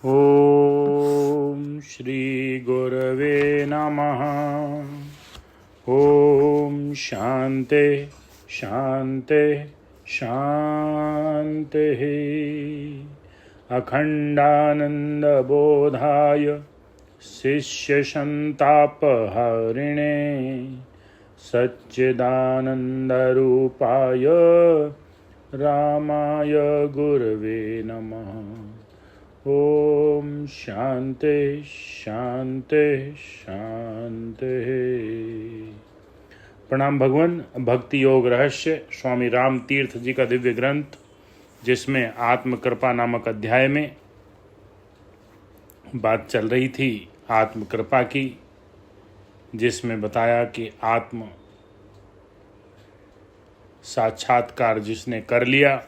ओम श्री गुरवे नमः। ओम शांति शांति शांति। अखंडानंद बोधाय शिष्य संतापहरिणे सच्चिदानंद रूपाय रामाय गुरवे नमः। ओम शांति शांति शांति। प्रणाम भगवान। भक्ति योग रहस्य स्वामी राम तीर्थ जी का दिव्य ग्रंथ, जिसमें आत्म कृपा नामक अध्याय में बात चल रही थी आत्म कृपा की, जिसमें बताया कि आत्म साक्षात्कार जिसने कर लिया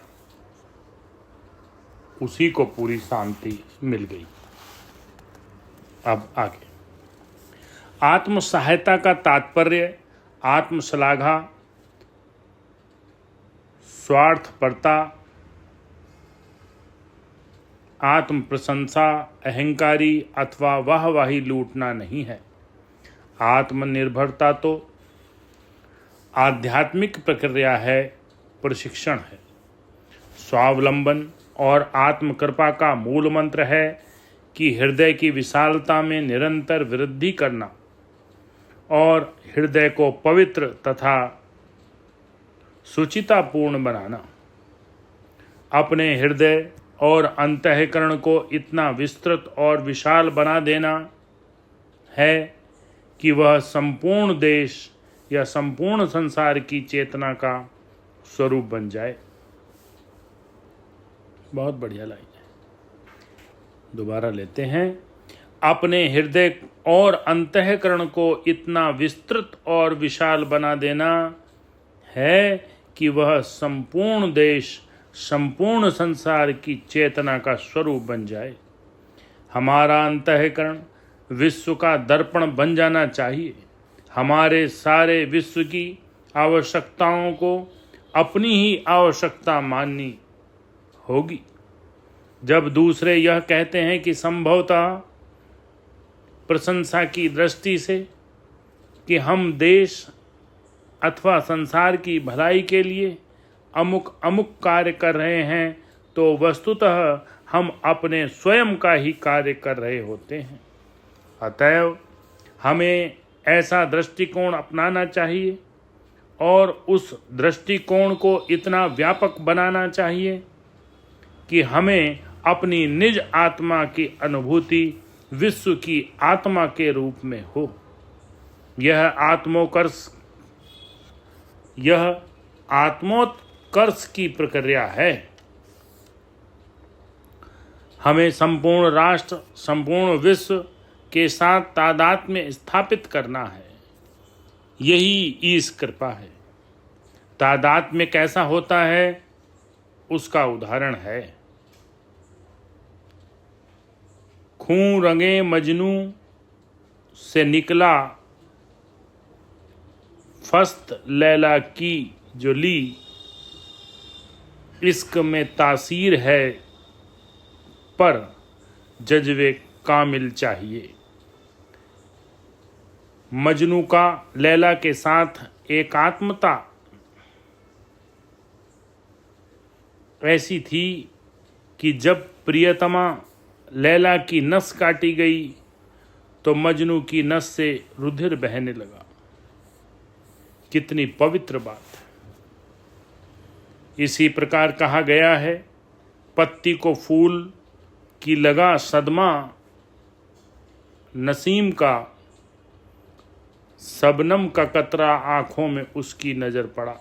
उसी को पूरी शांति मिल गई। अब आगे आत्म सहायता का तात्पर्य आत्म श्लाघा, स्वार्थपरता, आत्म प्रशंसा, अहंकारी अथवा वाहवाही लूटना नहीं है। आत्मनिर्भरता तो आध्यात्मिक प्रक्रिया है, प्रशिक्षण है। स्वावलंबन और आत्म कृपा का मूल मंत्र है कि हृदय की विशालता में निरंतर वृद्धि करना और हृदय को पवित्र तथा शुचितापूर्ण बनाना। अपने हृदय और अंतःकरण को इतना विस्तृत और विशाल बना देना है कि वह संपूर्ण देश या संपूर्ण संसार की चेतना का स्वरूप बन जाए। बहुत बढ़िया लाइन है, दोबारा लेते हैं। अपने हृदय और अंतःकरण को इतना विस्तृत और विशाल बना देना है कि वह संपूर्ण देश, संपूर्ण संसार की चेतना का स्वरूप बन जाए। हमारा अंतःकरण विश्व का दर्पण बन जाना चाहिए। हमारे सारे विश्व की आवश्यकताओं को अपनी ही आवश्यकता माननी होगी। जब दूसरे यह कहते हैं कि संभवतः प्रशंसा की दृष्टि से कि हम देश अथवा संसार की भलाई के लिए अमुक अमुक कार्य कर रहे हैं, तो वस्तुतः हम अपने स्वयं का ही कार्य कर रहे होते हैं। अतएव हमें ऐसा दृष्टिकोण अपनाना चाहिए और उस दृष्टिकोण को इतना व्यापक बनाना चाहिए कि हमें अपनी निज आत्मा की अनुभूति विश्व की आत्मा के रूप में हो। यह आत्मोत्कर्ष की प्रक्रिया है। हमें संपूर्ण राष्ट्र, संपूर्ण विश्व के साथ तादात्म्य स्थापित करना है। यही ईश कृपा है। तादात्म्य कैसा होता है, उसका उदाहरण है। खून रंगे मजनू से निकला फस्त लैला की जो ली, इश्क में तासीर है पर जज्बे कामिल चाहिए। मजनू का लैला के साथ एकात्मता ऐसी थी कि जब प्रियतमा लैला की नस काटी गई तो मजनू की नस से रुधिर बहने लगा। कितनी पवित्र बात है। इसी प्रकार कहा गया है, पत्ती को फूल की लगा सदमा, नसीम का शबनम का कतरा आंखों में उसकी नजर पड़ा।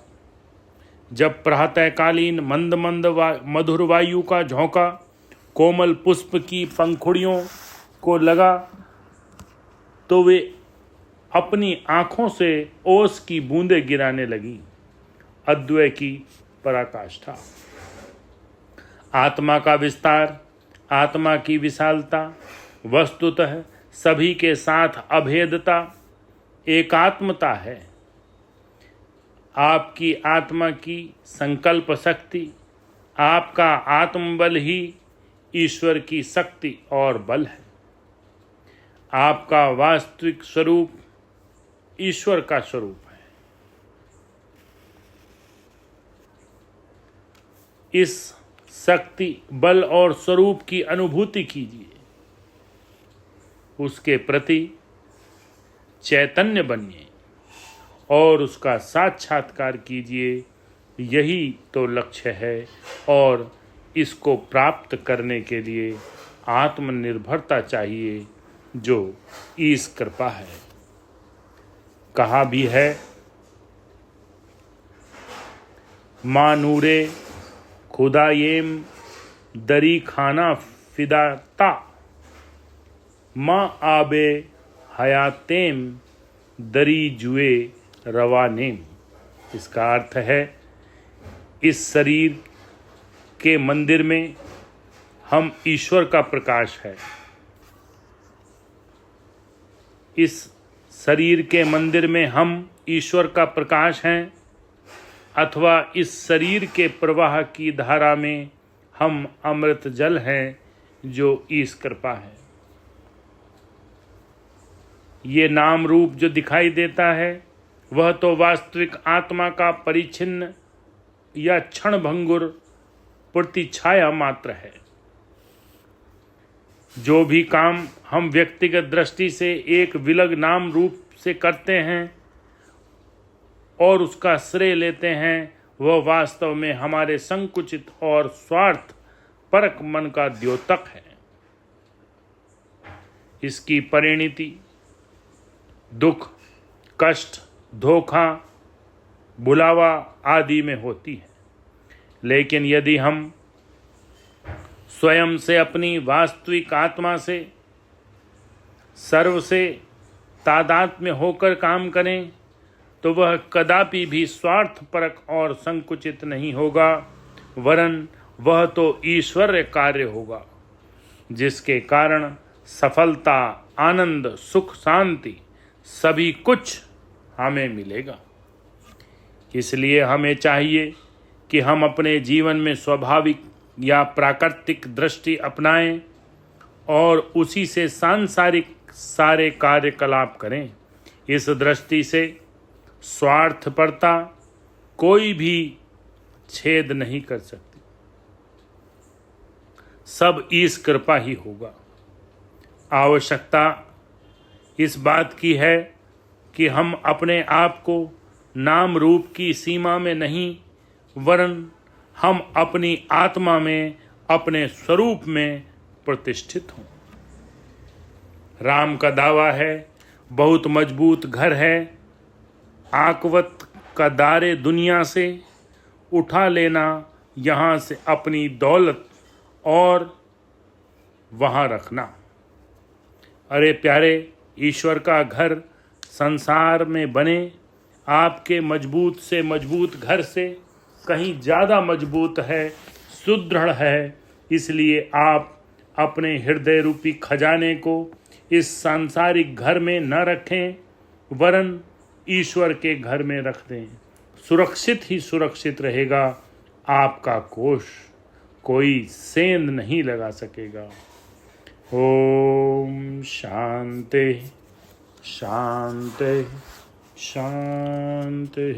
जब प्रातःकालीन मंद मंद मधुर वायु का झोंका कोमल पुष्प की पंखुड़ियों को लगा तो वे अपनी आंखों से ओस की बूंदें गिराने लगी। अद्वैत की पराकाष्ठा, आत्मा का विस्तार, आत्मा की विशालता, वस्तुतः सभी के साथ अभेदता, एकात्मता है। आपकी आत्मा की संकल्प शक्ति, आपका आत्मबल ही ईश्वर की शक्ति और बल है। आपका वास्तविक स्वरूप ईश्वर का स्वरूप है। इस शक्ति, बल और स्वरूप की अनुभूति कीजिए। उसके प्रति चैतन्य बनिए और उसका साक्षात्कार कीजिए। यही तो लक्ष्य है और इसको प्राप्त करने के लिए आत्मनिर्भरता चाहिए, जो ईश कृपा है। कहा भी है, माँ नूरे खुदायेम दरी खाना फिदाता, माँ आबे हयातेम दरी जुए रवानेम। इसका अर्थ है, इस शरीर के मंदिर में हम ईश्वर का प्रकाश है। इस शरीर के मंदिर में हम ईश्वर का प्रकाश हैं, अथवा इस शरीर के प्रवाह की धारा में हम अमृत जल हैं, जो ईश कृपा है। ये नाम रूप जो दिखाई देता है, वह तो वास्तविक आत्मा का परिच्छिन्न या क्षण भंगुर प्रतिछाया मात्र है। जो भी काम हम व्यक्तिगत दृष्टि से एक विलग नाम रूप से करते हैं और उसका श्रेय लेते हैं, वह वास्तव में हमारे संकुचित और स्वार्थ परक मन का द्योतक है। इसकी परिणति दुख, कष्ट, धोखा, बुलावा आदि में होती है। लेकिन यदि हम स्वयं से, अपनी वास्तविक आत्मा से, सर्व से तादात्म्य होकर काम करें, तो वह कदापि भी स्वार्थपरक और संकुचित नहीं होगा, वरन वह तो ईश्वरीय कार्य होगा, जिसके कारण सफलता, आनंद, सुख, शांति सभी कुछ हमें मिलेगा। इसलिए हमें चाहिए कि हम अपने जीवन में स्वाभाविक या प्राकृतिक दृष्टि अपनाएं और उसी से सांसारिक सारे कार्यकलाप करें। इस दृष्टि से स्वार्थपरता कोई भी छेद नहीं कर सकती। सब ईश कृपा ही होगा। आवश्यकता इस बात की है कि हम अपने आप को नाम रूप की सीमा में नहीं, वरन हम अपनी आत्मा में, अपने स्वरूप में प्रतिष्ठित हों। राम का दावा है, बहुत मजबूत घर है, आकवत का दारे दुनिया से उठा लेना यहाँ से अपनी दौलत और वहाँ रखना। अरे प्यारे, ईश्वर का घर संसार में बने आपके मजबूत से मजबूत घर से कहीं ज़्यादा मजबूत है, सुदृढ़ है। इसलिए आप अपने हृदय रूपी खजाने को इस सांसारिक घर में न रखें, वरन ईश्वर के घर में रख दें। सुरक्षित ही सुरक्षित रहेगा आपका कोष, कोई सेंध नहीं लगा सकेगा। ओम शांति शांति शांति।